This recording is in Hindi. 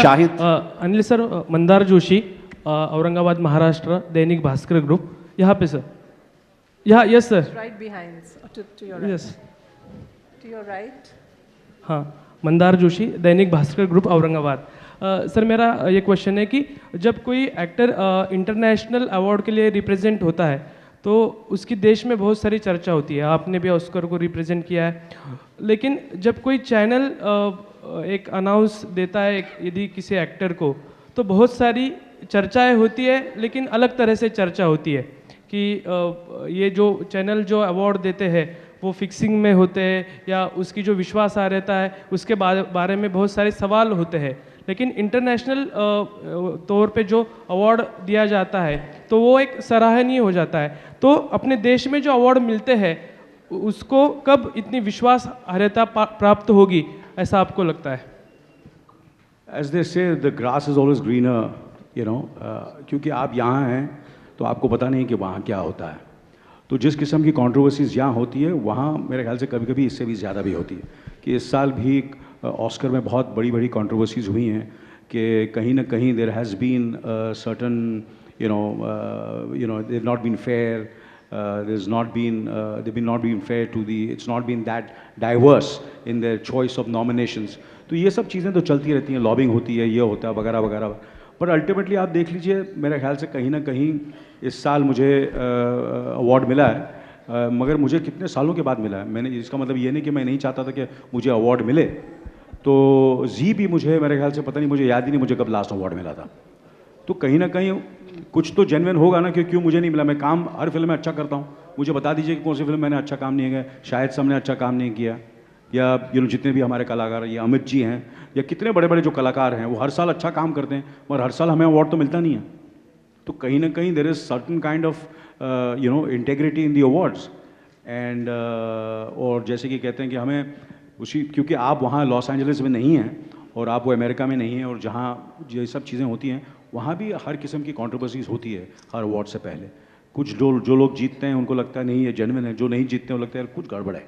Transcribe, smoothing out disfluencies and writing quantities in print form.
शाहिद अनिल सर, मंदार जोशी, औरंगाबाद महाराष्ट्र, दैनिक भास्कर ग्रुप, यहाँ पे सर, यहाँ, yes sir, Right behind, to your right. Yes, To your right. हाँ, मंदार जोशी, दैनिक भास्कर ग्रुप, औरंगाबाद। सर मेरा ये क्वेश्चन है कि जब कोई एक्टर इंटरनेशनल अवार्ड के लिए रिप्रेजेंट होता है तो उसकी देश में बहुत सारी चर्चा होती है, आपने भी ऑस्कर को रिप्रेजेंट किया है, लेकिन जब कोई चैनल एक अनाउंस देता है यदि किसी एक्टर को, तो बहुत सारी चर्चाएं होती है, लेकिन अलग तरह से चर्चा होती है कि ये जो चैनल जो अवार्ड देते हैं वो फिक्सिंग में होते हैं या उसकी जो विश्वास आ रहता है उसके बारे में बहुत सारे सवाल होते हैं, लेकिन इंटरनेशनल तौर पे जो अवार्ड दिया जाता है तो वो एक सराहनीय हो जाता है। तो अपने देश में जो अवार्ड मिलते हैं उसको कब इतनी विश्वास अर्हता प्राप्त होगी, ऐसा आपको लगता है? As they say, the grass is always greener, you know, क्योंकि आप यहाँ हैं तो आपको पता नहीं कि वहाँ क्या होता है। तो जिस किस्म की कंट्रोवर्सीज यहाँ होती है वहाँ मेरे ख्याल से कभी कभी इससे भी ज़्यादा भी होती है कि इस साल भी ऑस्कर में बहुत बड़ी बड़ी कंट्रोवर्सीज हुई हैं कि कहीं ना कहीं there has been certain they not been fair, there's not been they've been not been fair to the, it's not been that diverse in their choice of nominations। तो ये सब चीज़ें तो चलती रहती हैं, लॉबिंग होती है, ये होता है वगैरह वगैरह, पर अल्टीमेटली आप देख लीजिए मेरे ख्याल से कहीं ना कहीं इस साल मुझे अवार्ड मिला है, मगर मुझे कितने सालों के बाद मिला है। मैंने, इसका मतलब ये नहीं कि मैं नहीं चाहता था कि मुझे अवार्ड मिले, तो जी भी मुझे मेरे ख्याल से पता नहीं, मुझे याद ही नहीं मुझे कब लास्ट अवार्ड मिला था। तो कहीं ना कहीं कुछ तो जेन्युइन होगा ना कि क्यों मुझे नहीं मिला। मैं काम हर फिल्म में अच्छा करता हूँ, मुझे बता दीजिए कि कौन सी फिल्म मैंने अच्छा काम नहीं किया, शायद साहब ने अच्छा काम नहीं किया, या जितने भी हमारे कलाकार हैं, ये अमित जी हैं या कितने बड़े बड़े जो कलाकार हैं वो हर साल अच्छा काम करते हैं, मगर हर साल हमें अवार्ड तो मिलता नहीं है। तो कहीं ना कहीं there is certain kind of integrity in the awards and, और जैसे कि कहते हैं कि हमें उसी, क्योंकि आप वहाँ लॉस एंजलिस में नहीं हैं और आप वो अमेरिका में नहीं हैं, और जहाँ ये सब चीज़ें होती हैं वहाँ भी हर किस्म की कंट्रोवर्सीज होती है हर अवार्ड से पहले। कुछ जो लोग जीतते हैं उनको लगता है नहीं ये जेन्युइन है, जो नहीं जीतते हैं उनको लगता है कुछ गड़बड़ है।